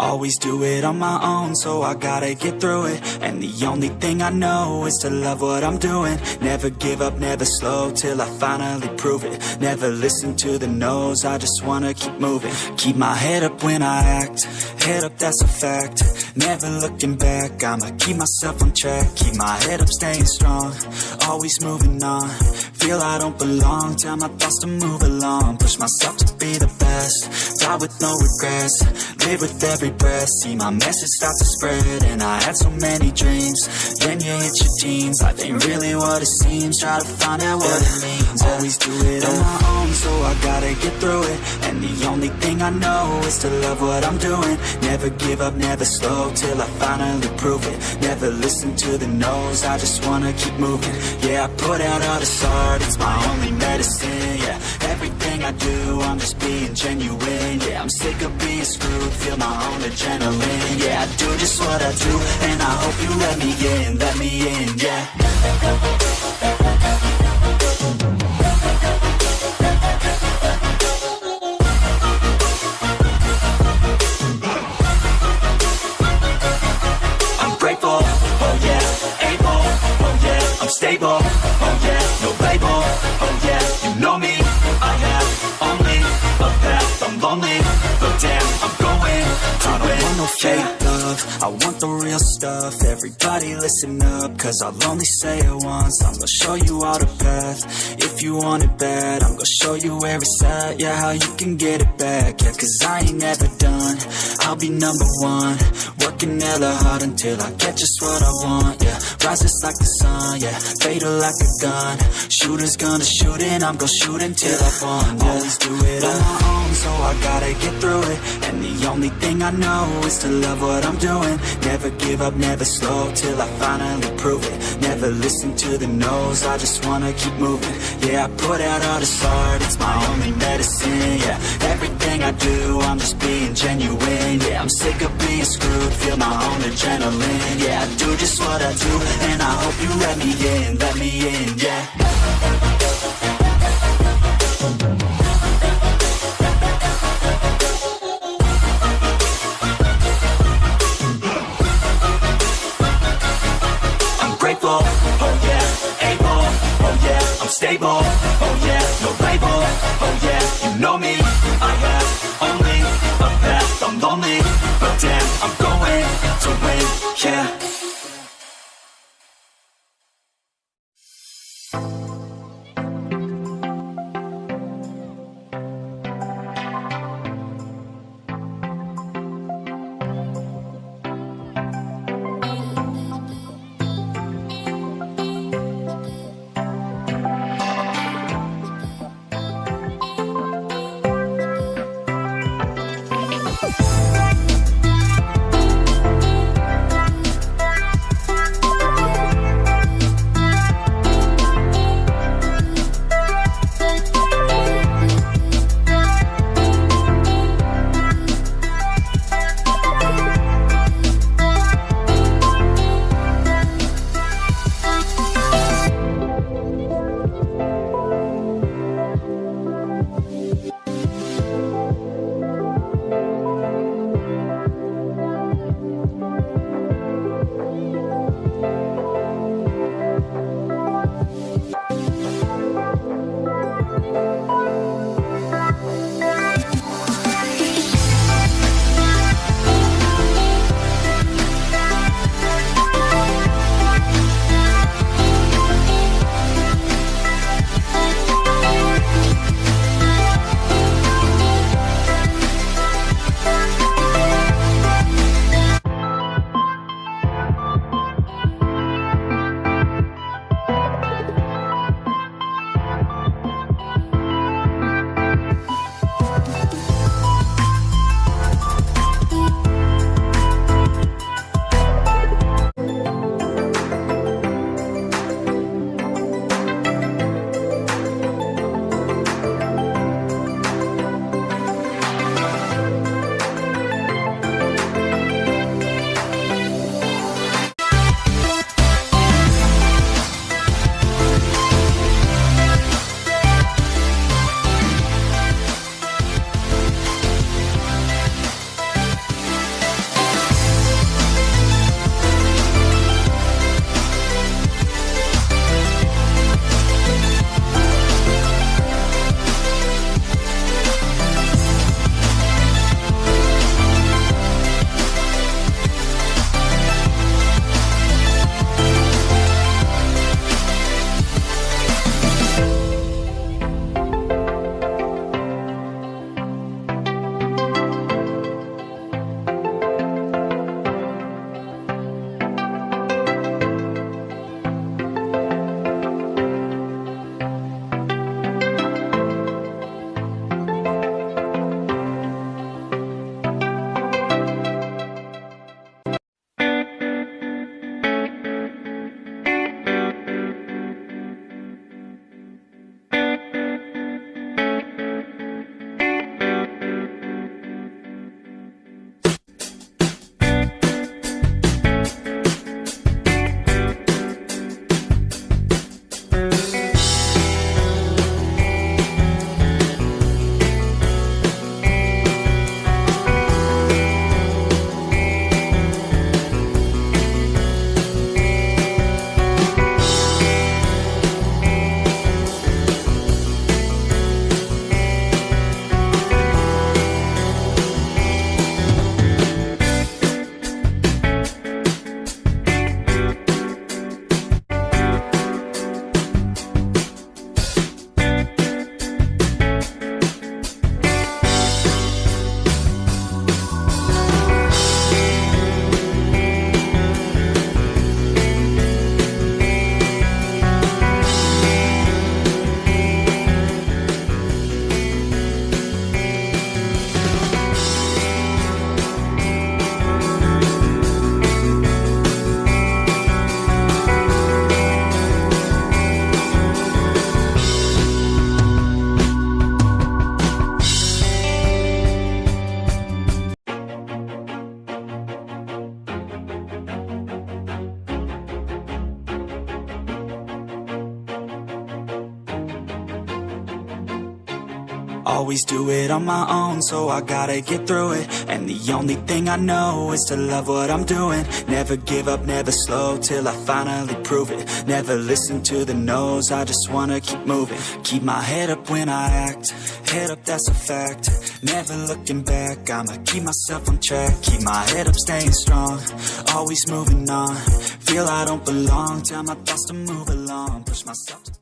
Always do it on my own, so I gotta get through it. And the only thing I know is to love what I'm doing. Never give up, never slow, till I finally prove it. Never listen to the no's, I just wanna keep moving. Keep my head up when I act, head up, that's a fact. Never looking back, I'ma keep myself on track. Keep my head up, staying strong, always moving on. Feel I don't belong, tell my thoughts to move along. Push myself to be the best, die with no regrets. Live with every breath, see my message start to spread. And I had so many dreams, then you hit your teens. Life ain't really what it seems, try to find out what it means. Always do it on my own, so I gotta get through it. And the only thing I know is to love what I'm doing. Never give up, never slow, till I finally prove it. Never listen to the no's, I just wanna keep moving. Yeah, I put out all this art, it's my only medicine. Yeah, everything I do, I'm just being genuine. Yeah, I'm sick of being screwed, feel my own adrenaline. Yeah, I do just what I do, and I hope you let me in, yeah. I'm grateful, oh yeah, able, oh yeah, I'm stable, oh yeah, no label, oh yeah, you know me, I have only a path, I'm lonely, but damn, I'm going to win. I don't want no fake love, I want the real stuff. Everybody listen up, cause I'll only say it once. I'm gonna show you all the path, if you want it bad. I'm gonna show you where it's at, yeah, how you can get it back. Yeah, cause I ain't never done, I'll be number one. Working hella hard until I get just what I want, yeah. Rises like the sun, yeah, fatal like a gun. Shooter's gonna shoot and I'm gonna shoot until I won, yeah. Always do it on my own, so I gotta get through it. And the only thing I know is to love what I'm doing. Never give up, never slow, till I finally prove it. Never listen to the no's, I just wanna keep moving. Yeah, I put out all this art, it's my only medicine. Yeah, everything I do, I'm just being genuine. Yeah, I'm sick of being screwed, feel my own adrenaline. Yeah, I do just what I do, and I hope you let me in, yeah. Oh yeah, able, oh yeah, I'm stable, oh yeah, no label, oh yeah, you know me, I have only a path, I'm lonely, but damn, I'm going to win, yeah. Always do it on my own, so I gotta get through it. And the only thing I know is to love what I'm doing. Never give up, never slow, till I finally prove it. Never listen to the no's, I just wanna keep moving. Keep my head up when I act, head up, that's a fact. Never looking back, I'ma keep myself on track. Keep my head up, staying strong, always moving on. Feel I don't belong, tell my thoughts to move along. Push myself to